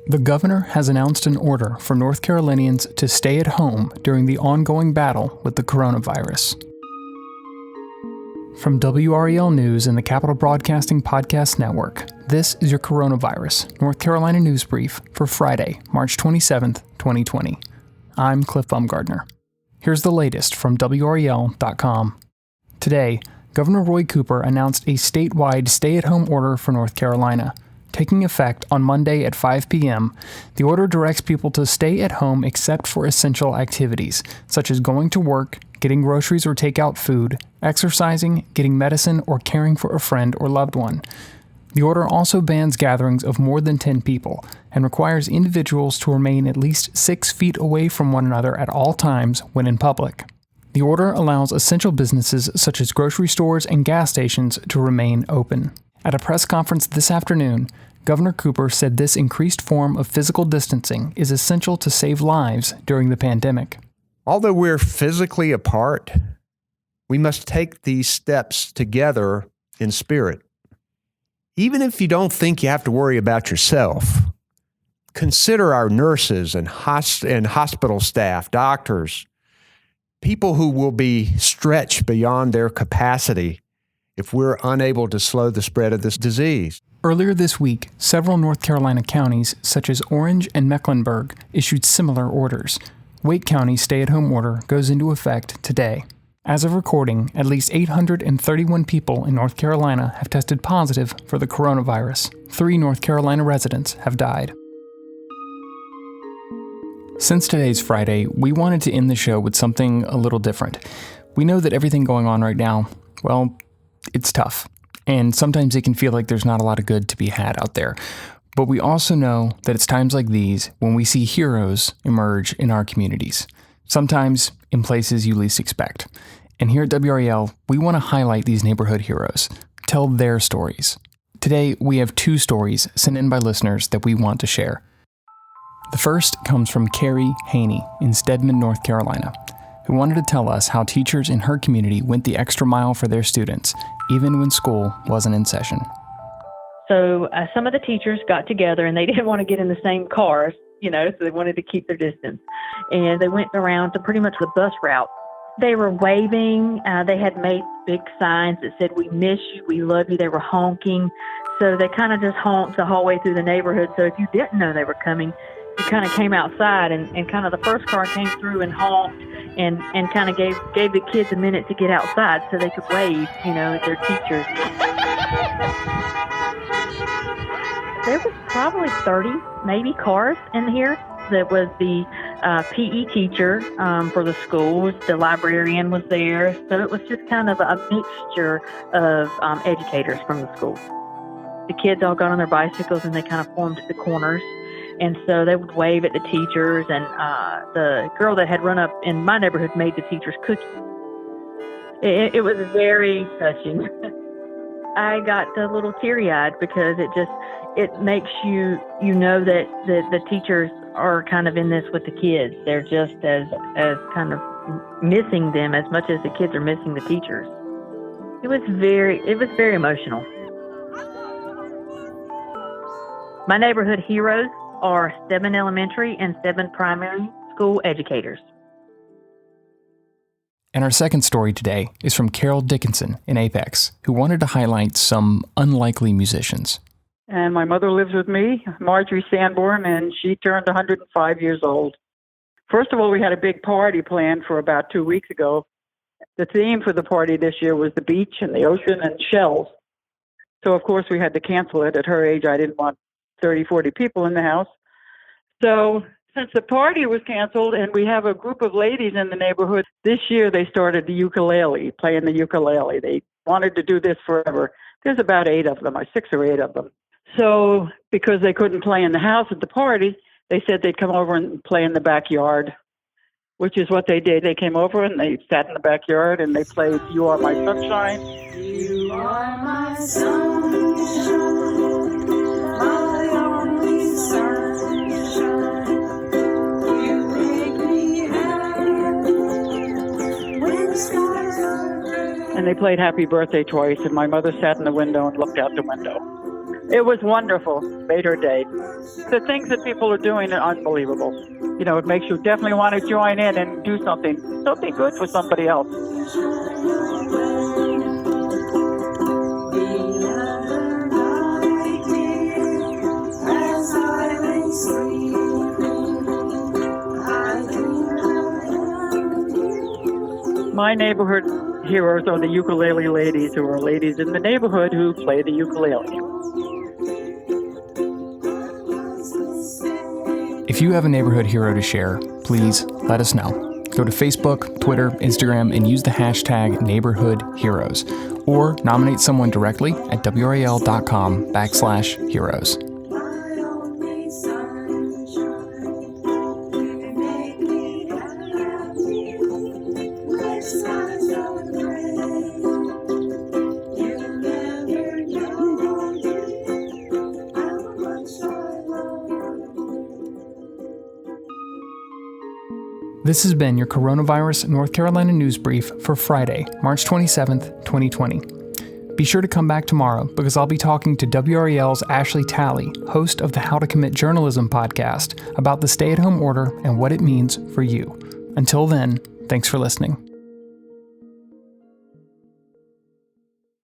The governor has announced an order for North Carolinians to stay at home during the ongoing battle with the coronavirus. From WREL News and the Capital Broadcasting Podcast Network, this is your Coronavirus North Carolina News Brief for Friday, March 27th, 2020. I'm Cliff Baumgardner. Here's the latest from WREL.com. Today, Governor Roy Cooper announced a statewide stay-at-home order for North Carolina. Taking effect on Monday at 5 p.m., the order directs people to stay at home except for essential activities, such as going to work, getting groceries or takeout food, exercising, getting medicine, or caring for a friend or loved one. The order also bans gatherings of more than 10 people and requires individuals to remain at least 6 feet away from one another at all times when in public. The order allows essential businesses such as grocery stores and gas stations to remain open. At a press conference this afternoon, Governor Cooper said this increased form of physical distancing is essential to save lives during the pandemic. Although we're physically apart, we must take these steps together in spirit. Even if you don't think you have to worry about yourself, consider our nurses and hospital staff, doctors, people who will be stretched beyond their capacity if we're unable to slow the spread of this disease. Earlier this week, several North Carolina counties, such as Orange and Mecklenburg, issued similar orders. Wake County's stay-at-home order goes into effect today. As of recording, at least 831 people in North Carolina have tested positive for the coronavirus. 3 North Carolina residents have died. Since today's Friday, we wanted to end the show with something a little different. We know that everything going on right now, well, it's tough, and sometimes it can feel like there's not a lot of good to be had out there. But we also know that it's times like these when we see heroes emerge in our communities, sometimes in places you least expect. And here at WREL, we want to highlight these neighborhood heroes, tell their stories. Today, we have 2 stories sent in by listeners that we want to share. The first comes from Carrie Haney in Stedman, North Carolina, who wanted to tell us how teachers in her community went the extra mile for their students, even when school wasn't in session. So some of the teachers got together and they didn't want to get in the same cars, so they wanted to keep their distance. And they went around to pretty much the bus route. They were waving. They had made big signs that said, "We miss you, we love you." They were honking. So they kind of just honked the whole way through the neighborhood. So if you didn't know they were coming, you kind of came outside and kind of the first car came through and honked and kind of gave the kids a minute to get outside so they could wave, at their teachers. There was probably 30, maybe, cars in here. There was the PE teacher for the schools. The librarian was there. So it was just kind of a mixture of educators from the school. The kids all got on their bicycles and they kind of formed the corners. And so they would wave at the teachers. And the girl that had run up in my neighborhood made the teachers cookies. It was very touching. I got a little teary-eyed because it makes you know that the teachers are kind of in this with the kids. They're just as kind of missing them as much as the kids are missing the teachers. It was very emotional. My neighborhood heroes are Stedman Elementary and Stedman Primary School educators. And our second story today is from Carol Dickinson in Apex, who wanted to highlight some unlikely musicians. And my mother lives with me, Marjorie Sanborn, and she turned 105 years old. First of all, we had a big party planned for about 2 weeks ago. The theme for the party this year was the beach and the ocean and shells. So, of course, we had to cancel it. At her age, I didn't want 30, 40 people in the house. So since the party was canceled and we have a group of ladies in the neighborhood, this year they started the ukulele, playing the ukulele. They wanted to do this forever. There's about 8 of them, or 6 or 8 of them. So because they couldn't play in the house at the party, they said they'd come over and play in the backyard, which is what they did. They came over and they sat in the backyard and they played "You Are My Sunshine." You are my sunshine, my only sunshine. You make me happy when the skies are red. And they played "Happy Birthday" twice, and my mother sat in the window and looked out the window. It was wonderful. Made her day. The things that people are doing are unbelievable. You know, it makes you definitely want to join in and do something good for somebody else. My neighborhood heroes are the ukulele ladies, who are ladies in the neighborhood who play the ukulele. If you have a neighborhood hero to share, please let us know. Go to Facebook, Twitter, Instagram, and use the hashtag NeighborhoodHeroes, or nominate someone directly at wral.com/heroes. This has been your Coronavirus North Carolina News Brief for Friday, March 27th, 2020. Be sure to come back tomorrow because I'll be talking to WRAL's Ashley Talley, host of the How to Commit Journalism podcast, about the stay-at-home order and what it means for you. Until then, thanks for listening.